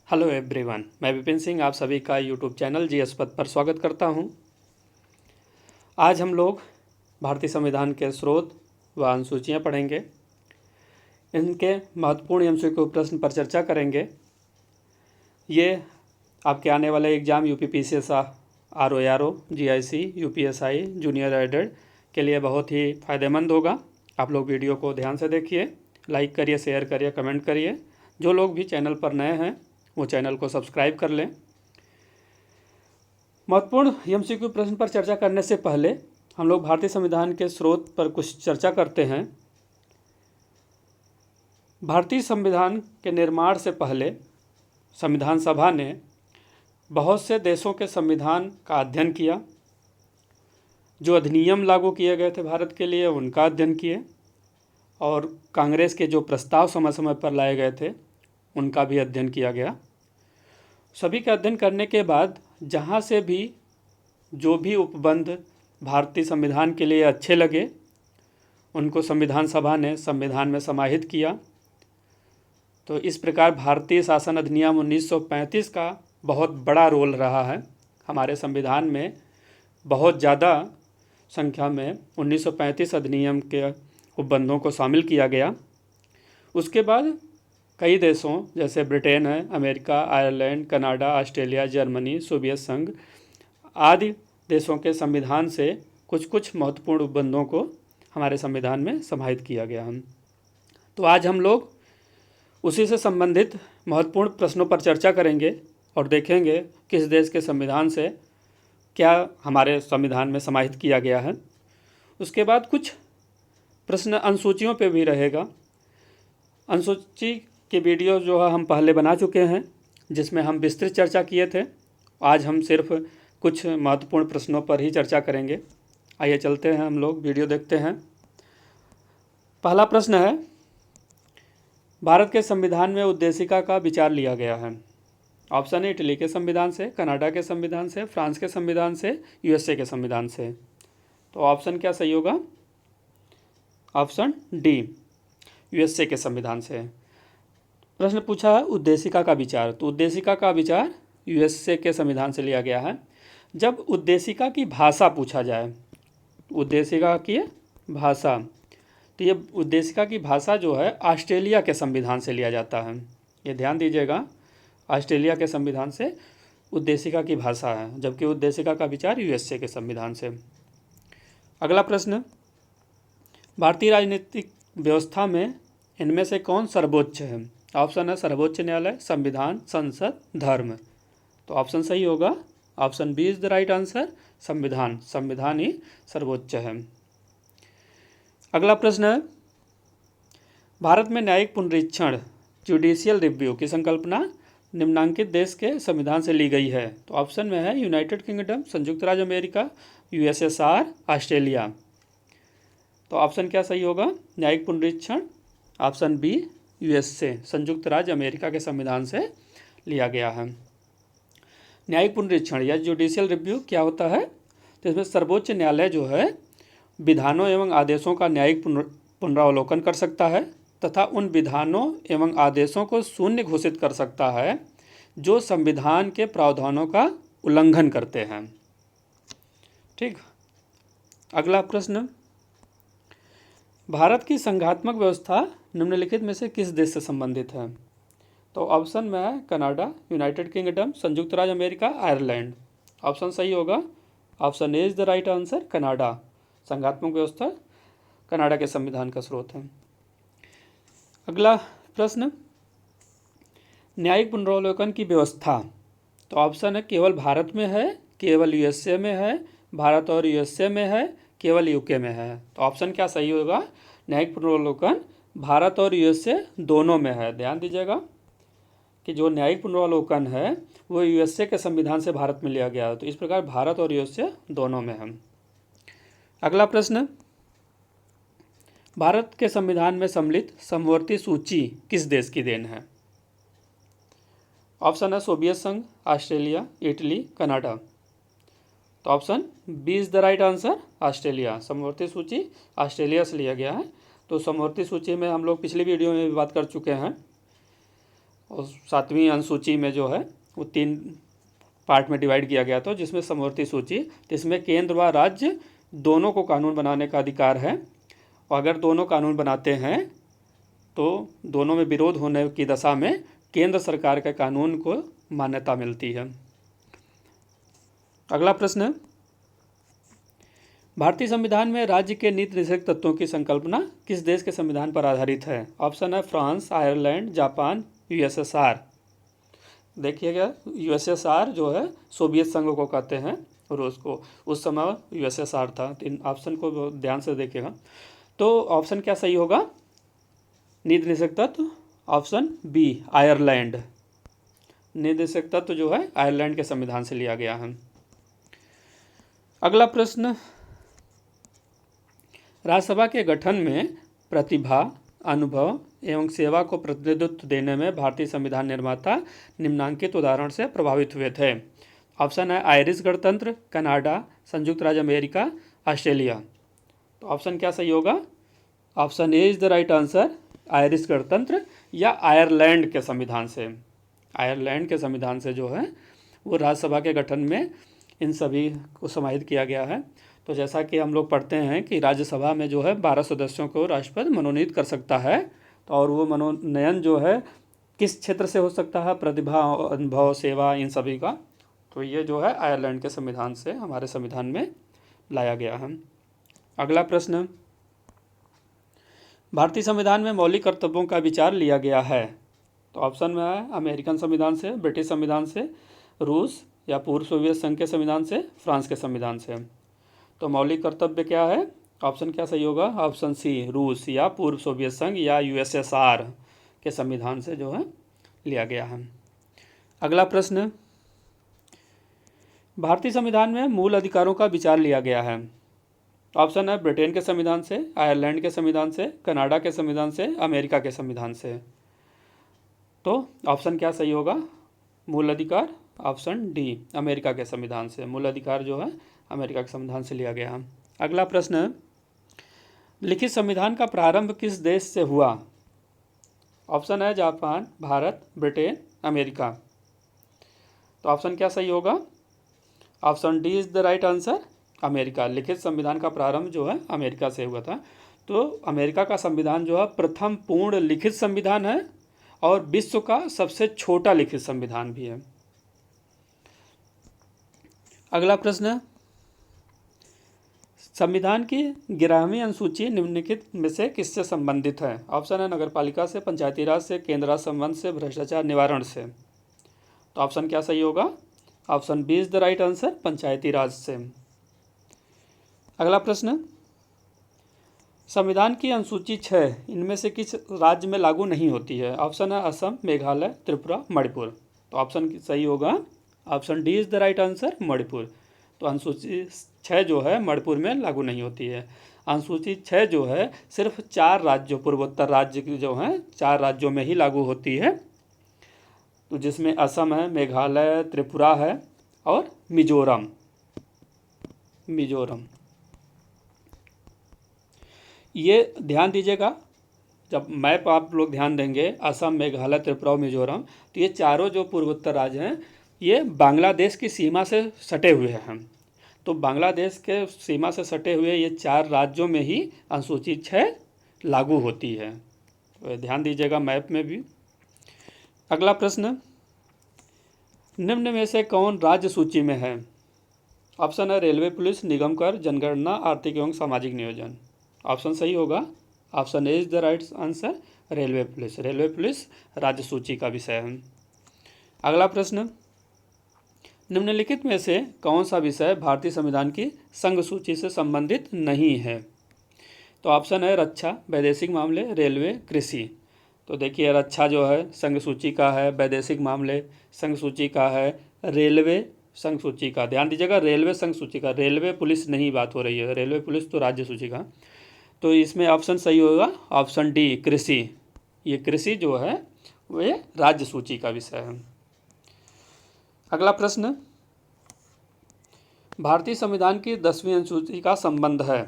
Hello everyone, मैं विपिन सिंह आप सभी का यूट्यूब चैनल जीएस पद पर स्वागत करता हूं। आज हम लोग भारतीय संविधान के स्रोत व अनुसूचियाँ पढ़ेंगे। इनके महत्वपूर्ण एमसीक्यू प्रश्न पर चर्चा करेंगे। ये आपके आने वाले exam UPPCS, RO, GIC, UPSI, junior added के लिए बहुत ही फ़ायदेमंद होगा। आप लोग वीडियो को ध्यान से देखिए, लाइक करिए, शेयर करिए, कमेंट करिए। जो लोग भी चैनल पर नए हैं वो चैनल को सब्सक्राइब कर लें। महत्वपूर्ण एमसीक्यू प्रश्न पर चर्चा करने से पहले हम लोग भारतीय संविधान के स्रोत पर कुछ चर्चा करते हैं। भारतीय संविधान के निर्माण से पहले संविधान सभा ने बहुत से देशों के संविधान का अध्ययन किया। जो अधिनियम लागू किए गए थे भारत के लिए उनका अध्ययन किए, और कांग्रेस के जो प्रस्ताव समय समय पर लाए गए थे उनका भी अध्ययन किया गया। सभी का अध्ययन करने के बाद जहाँ से भी जो भी उपबंध भारतीय संविधान के लिए अच्छे लगे उनको संविधान सभा ने संविधान में समाहित किया। तो इस प्रकार भारतीय शासन अधिनियम 1935 का बहुत बड़ा रोल रहा है। हमारे संविधान में बहुत ज़्यादा संख्या में 1935 अधिनियम के उपबंधों को शामिल किया गया। उसके बाद कई देशों जैसे ब्रिटेन है, America, Ireland, Canada, Australia, Germany, Soviet संघ आदि देशों के संविधान से कुछ कुछ महत्वपूर्ण उपबंधों को हमारे संविधान में समाहित किया गया है। तो आज हम लोग उसी से संबंधित महत्वपूर्ण प्रश्नों पर चर्चा करेंगे और देखेंगे किस देश के संविधान से क्या हमारे संविधान में समाहित किया गया है। उसके बाद कुछ प्रश्न अनुसूचियों पे भी रहेगा। अनुसूची की वीडियो जो है हम पहले बना चुके हैं, जिसमें हम विस्तृत चर्चा किए थे। आज हम सिर्फ कुछ महत्वपूर्ण प्रश्नों पर ही चर्चा करेंगे। आइए चलते हैं, हम लोग वीडियो देखते हैं। पहला प्रश्न है, भारत के संविधान में उद्देशिका का विचार लिया गया है। ऑप्शन है इटली के संविधान से, कनाडा के संविधान से, फ्रांस के संविधान से, यूएसए के संविधान से। तो ऑप्शन क्या सही होगा? ऑप्शन डी, यूएसए के संविधान से। प्रश्न पूछा है उद्देशिका का विचार, तो उद्देशिका का विचार यूएसए के संविधान से लिया गया है। जब उद्देशिका की भाषा पूछा जाए, उद्देशिका की भाषा, तो ये उद्देशिका की भाषा जो है ऑस्ट्रेलिया के संविधान से लिया जाता है। ये ध्यान दीजिएगा, ऑस्ट्रेलिया के संविधान से उद्देशिका की भाषा है, जबकि उद्देशिका का विचार यूएसए के संविधान से। अगला प्रश्न, भारतीय राजनीतिक व्यवस्था में इनमें से कौन सर्वोच्च है? ऑप्शन है सर्वोच्च न्यायालय, संविधान, संसद, धर्म। तो ऑप्शन सही होगा, option B is the right answer, संविधान। संविधान ही सर्वोच्च है। अगला प्रश्न है, भारत में न्यायिक पुनरीक्षण जुडिशियल रिव्यू की संकल्पना निम्नांकित देश के संविधान से ली गई है। तो ऑप्शन में है यूनाइटेड किंगडम, संयुक्त राज्य अमेरिका, यूएसएसआर, ऑस्ट्रेलिया। तो ऑप्शन क्या सही होगा? न्यायिक पुनरीक्षण, ऑप्शन बी यूएसए, संयुक्त राज्य अमेरिका के संविधान से लिया गया है। न्यायिक पुनरीक्षण या जुडिशियल रिव्यू क्या होता है? तो इसमें सर्वोच्च न्यायालय जो है विधानों एवं आदेशों का न्यायिक पुनरावलोकन कर सकता है तथा उन विधानों एवं आदेशों को शून्य घोषित कर सकता है जो संविधान के प्रावधानों का उल्लंघन करते हैं। ठीक। अगला प्रश्न, भारत की संघात्मक व्यवस्था निम्नलिखित में से किस देश से संबंधित है? तो ऑप्शन में है कनाडा, यूनाइटेड किंगडम, संयुक्त राज्य अमेरिका, आयरलैंड। ऑप्शन सही होगा, option A is the right answer, Canada. संघात्मक व्यवस्था कनाडा के संविधान का स्रोत है। अगला प्रश्न, न्यायिक पुनरावलोकन की व्यवस्था, तो ऑप्शन है केवल भारत में है, केवल यूएसए में है, भारत और यूएसए में है, केवल यूके में है। तो ऑप्शन क्या सही होगा? न्यायिक पुनरावलोकन भारत और यूएसए दोनों में है। ध्यान दीजिएगा कि जो न्यायिक पुनरावलोकन है वो यूएसए के संविधान से भारत में लिया गया है। तो इस प्रकार भारत और यूएसए दोनों में है। अगला प्रश्न, भारत के संविधान में सम्मिलित समवर्ती सूची किस देश की देन है? ऑप्शन है सोवियत संघ, ऑस्ट्रेलिया, इटली, कनाडा। तो option B is the right answer, Australia. समवर्ती सूची ऑस्ट्रेलिया से लिया गया है। तो समवर्ती सूची में हम लोग पिछली वीडियो में भी बात कर चुके हैं। और 7वीं अनुसूची में जो है वो 3 पार्ट में डिवाइड किया गया था, जिसमें समवर्ती सूची, जिसमें केंद्र व राज्य दोनों को कानून बनाने का अधिकार है, और अगर दोनों कानून बनाते हैं तो दोनों में विरोध होने की दशा में केंद्र सरकार के कानून को मान्यता मिलती है। अगला प्रश्न, भारतीय संविधान में राज्य के नीति निषेध तत्वों की संकल्पना किस देश के संविधान पर आधारित है? ऑप्शन है फ्रांस, आयरलैंड, जापान, यूएसएसआर। देखिएगा, यूएसएसआर जो है सोवियत संघ को कहते हैं, रूस को, उस समय यूएसएसआर था। तो इन ऑप्शन को ध्यान से देखिएगा। तो ऑप्शन क्या सही होगा? नीति निषेध तत्व ऑप्शन बी, आयरलैंड। नीति निषेध तत्व जो है आयरलैंड के संविधान से लिया गया है। अगला प्रश्न, राज्यसभा के गठन में प्रतिभा, अनुभव एवं सेवा को प्रतिनिधित्व देने में भारतीय संविधान निर्माता निम्नांकित उदाहरण से प्रभावित हुए थे। ऑप्शन है आयरिश गणतंत्र, कनाडा, संयुक्त राज्य अमेरिका, ऑस्ट्रेलिया। तो ऑप्शन क्या सही होगा? Option A is the right answer, Irish गणतंत्र या आयरलैंड के संविधान से। आयरलैंड के संविधान से जो है वो राज्यसभा के गठन में इन सभी को समाहित किया गया है। तो जैसा कि हम लोग पढ़ते हैं कि राज्यसभा में जो है 12 सदस्यों को राष्ट्रपति मनोनीत कर सकता है, तो और वो मनोनयन जो है किस क्षेत्र से हो सकता है? प्रतिभा, अनुभव, सेवा, इन सभी का। तो ये जो है आयरलैंड के संविधान से हमारे संविधान में लाया गया है। अगला प्रश्न, भारतीय संविधान में मौलिक कर्तव्यों का विचार लिया गया है। तो ऑप्शन में है अमेरिकन संविधान से, ब्रिटिश संविधान से, रूस या पूर्व सोवियत संघ के संविधान से, फ्रांस के संविधान से। तो मौलिक कर्तव्य क्या है? ऑप्शन क्या सही होगा? ऑप्शन सी, रूस या पूर्व सोवियत संघ या यूएसएसआर के संविधान से जो है लिया गया है। अगला प्रश्न, भारतीय संविधान में मूल अधिकारों का विचार लिया गया है। ऑप्शन है ब्रिटेन के संविधान से, आयरलैंड के संविधान से, कनाडा के संविधान से, अमेरिका के संविधान से। तो ऑप्शन क्या सही होगा? मूल अधिकार ऑप्शन डी, अमेरिका के संविधान से। मूल अधिकार जो है अमेरिका के संविधान से लिया गया है। अगला प्रश्न, लिखित संविधान का प्रारंभ किस देश से हुआ? ऑप्शन है जापान, भारत, ब्रिटेन, अमेरिका। तो ऑप्शन क्या सही होगा? Option D is the right answer, America. लिखित संविधान का प्रारंभ जो है अमेरिका से हुआ था। तो अमेरिका का संविधान जो है प्रथम पूर्ण लिखित संविधान है और विश्व का सबसे छोटा लिखित संविधान भी है। अगला प्रश्न, संविधान की 11वीं अनुसूची निम्नलिखित में से किससे संबंधित है? ऑप्शन है नगरपालिका से, पंचायती राज से, केंद्र राज संबंध से, भ्रष्टाचार निवारण से। तो ऑप्शन क्या सही होगा? Option B is the right answer, Panchayati Raj से। अगला प्रश्न, संविधान की अनुसूची 6 इनमें से किस राज्य में लागू नहीं होती है? ऑप्शन है असम, मेघालय, त्रिपुरा, मणिपुर। तो ऑप्शन सही होगा option D is the right answer, Manipur. तो अनुसूची 6 जो है मणिपुर में लागू नहीं होती है। अनुसूची 6 जो है सिर्फ 4 राज्यों, पूर्वोत्तर राज्य की जो हैं 4 राज्यों में ही लागू होती है। तो जिसमें असम है, मेघालय, त्रिपुरा है और मिजोरम। ये ध्यान दीजिएगा, जब मैप आप लोग ध्यान देंगे, असम, मेघालय, त्रिपुरा और मिजोरम, तो ये चारों जो पूर्वोत्तर राज्य हैं ये बांग्लादेश की सीमा से सटे हुए हैं। तो बांग्लादेश के सीमा से सटे हुए ये 4 राज्यों में ही अनुसूची 6 लागू होती है। तो ध्यान दीजिएगा मैप में भी। अगला प्रश्न, निम्न में से कौन राज्य सूची में है? ऑप्शन है रेलवे पुलिस, निगम कर, जनगणना, आर्थिक एवं सामाजिक नियोजन। ऑप्शन सही होगा, option A is the right answer, railway police. Railway police राज्य सूची का विषय है। अगला प्रश्न, निम्नलिखित में से कौन सा विषय भारतीय संविधान की संघ सूची से संबंधित नहीं है? तो ऑप्शन है रक्षा, वैदेशिक मामले, रेलवे, कृषि। तो देखिए रक्षा जो है संघ सूची का है, वैदेशिक मामले संघ सूची का है, रेलवे संघ सूची का, ध्यान दीजिएगा रेलवे संघ सूची का, रेलवे पुलिस नहीं बात हो रही है, रेलवे पुलिस तो राज्य सूची का। तो इसमें ऑप्शन सही होगा ऑप्शन डी, कृषि। ये कृषि जो है वो राज्य सूची का विषय है। अगला प्रश्न, भारतीय संविधान की 10वीं अनुसूची का संबंध है।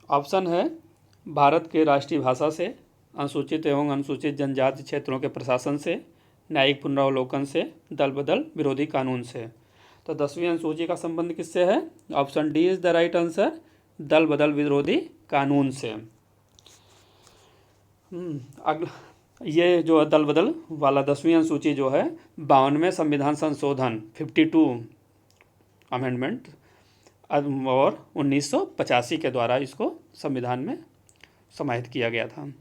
ऑप्शन है भारत के राष्ट्रीय भाषा से, अनुसूचित एवं अनुसूचित जनजाति क्षेत्रों के प्रशासन से, न्यायिक पुनरावलोकन से, दल बदल विरोधी कानून से। तो 10वीं अनुसूची का संबंध किससे है? Option D is the right answer, दल बदल विरोधी कानून से। अगला ये जो है दल बदल वाला 10वीं अनुसूची जो है 52वें संविधान संशोधन 52 अमेंडमेंट और 1985 के द्वारा इसको संविधान में समाहित किया गया था।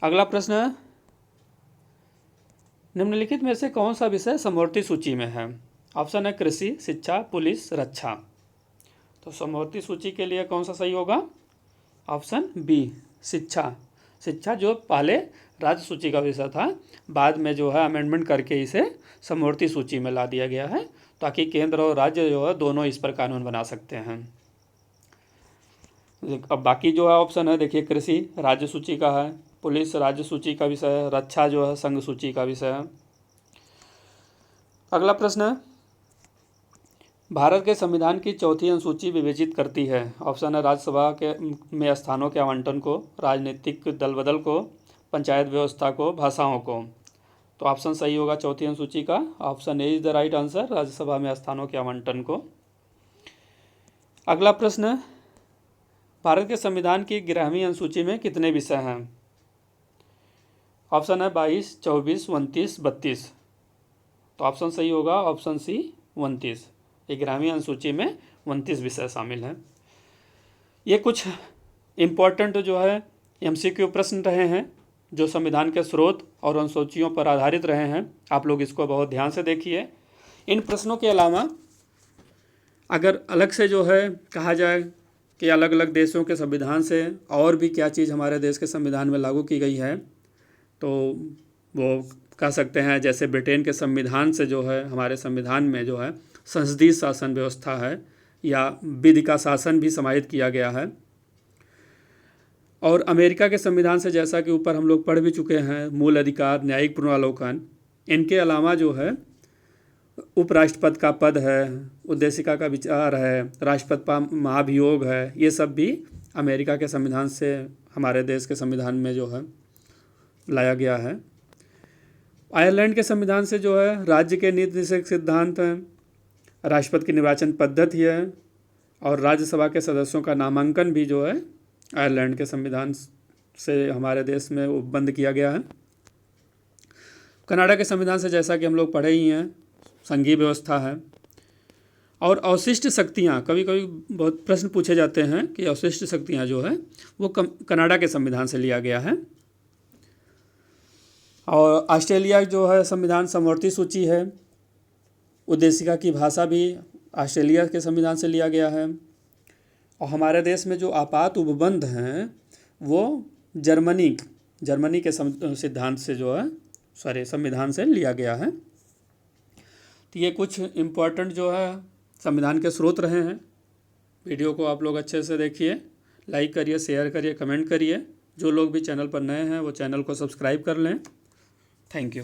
अगला प्रश्न है, निम्नलिखित में से कौन सा विषय समवर्ती सूची में है? ऑप्शन है कृषि, शिक्षा, पुलिस, रक्षा। तो समवर्ती सूची के लिए कौन सा सही होगा? ऑप्शन बी, शिक्षा। शिक्षा जो पहले राज्य सूची का विषय था, बाद में जो है अमेंडमेंट करके इसे समवर्ती सूची में ला दिया गया है, ताकि केंद्र और राज्य जो है दोनों इस पर कानून बना सकते हैं। अब बाकी जो है ऑप्शन है, देखिए कृषि राज्य सूची का है, पुलिस राज्य सूची का विषय है, रक्षा जो है संघ सूची का विषय है। अगला प्रश्न है, भारत के संविधान की चौथी अनुसूची विवेचित करती है। ऑप्शन है राज्यसभा के में स्थानों के आवंटन को, राजनीतिक दल बदल को, पंचायत व्यवस्था को, भाषाओं को। तो ऑप्शन सही होगा चौथी अनुसूची का, option A is the right answer, Rajya Sabha में स्थानों के आवंटन को। अगला प्रश्न है, भारत के संविधान की 11वीं अनुसूची में कितने विषय हैं? ऑप्शन है 22, 24, 29, 32। तो ऑप्शन सही होगा ऑप्शन सी 29। 11वीं अनुसूची में 29 विषय शामिल हैं। ये कुछ इम्पोर्टेंट जो है MCQ प्रश्न रहे हैं, जो संविधान के स्रोत और अनुसूचियों पर आधारित रहे हैं। आप लोग इसको बहुत ध्यान से देखिए। इन प्रश्नों के अलावा अगर अलग से जो है कहा जाए कि अलग अलग देशों के संविधान से और भी क्या चीज़ हमारे देश के संविधान में लागू की गई है, तो वो कह सकते हैं जैसे ब्रिटेन के संविधान से जो है हमारे संविधान में जो है संसदीय शासन व्यवस्था है या विधि का शासन भी समाहित किया गया है। और अमेरिका के संविधान से, जैसा कि ऊपर हम लोग पढ़ भी चुके हैं, मूल अधिकार, न्यायिक पुनरावलोकन। इनके अलावा जो है उपराष्ट्रपति का पद है, उद्देशिका का विचार है, राष्ट्रपति का महाभियोग है। ये सब भी अमेरिका के संविधान से हमारे देश के संविधान में जो है लाया गया है। आयरलैंड के संविधान से जो है राज्य के नीति निर्देशक सिद्धांत हैं, राष्ट्रपति की निर्वाचन पद्धति है और राज्यसभा के सदस्यों का नामांकन भी जो है आयरलैंड के संविधान से हमारे देश में वो बंद किया गया है। कनाडा के संविधान से, जैसा कि हम लोग पढ़े ही हैं, संघीय व्यवस्था है। और अवशिष्ट शक्तियाँ, कभी कभी बहुत प्रश्न पूछे जाते हैं कि अवशिष्ट शक्तियाँ जो है वो कनाडा के संविधान से लिया गया है। और ऑस्ट्रेलिया जो है संविधान समवर्ती सूची है, उद्देशिका की भाषा भी ऑस्ट्रेलिया के संविधान से लिया गया है। और हमारे देश में जो आपात उपबंध हैं वो जर्मनी के सिद्धांत से जो है संविधान से लिया गया है। तो ये कुछ इम्पोर्टेंट जो है संविधान के स्रोत रहे हैं। वीडियो को आप लोग अच्छे से देखिए, लाइक करिए, शेयर करिए, कमेंट करिए। जो लोग भी चैनल पर नए हैं वो चैनल को सब्सक्राइब कर लें। Thank you.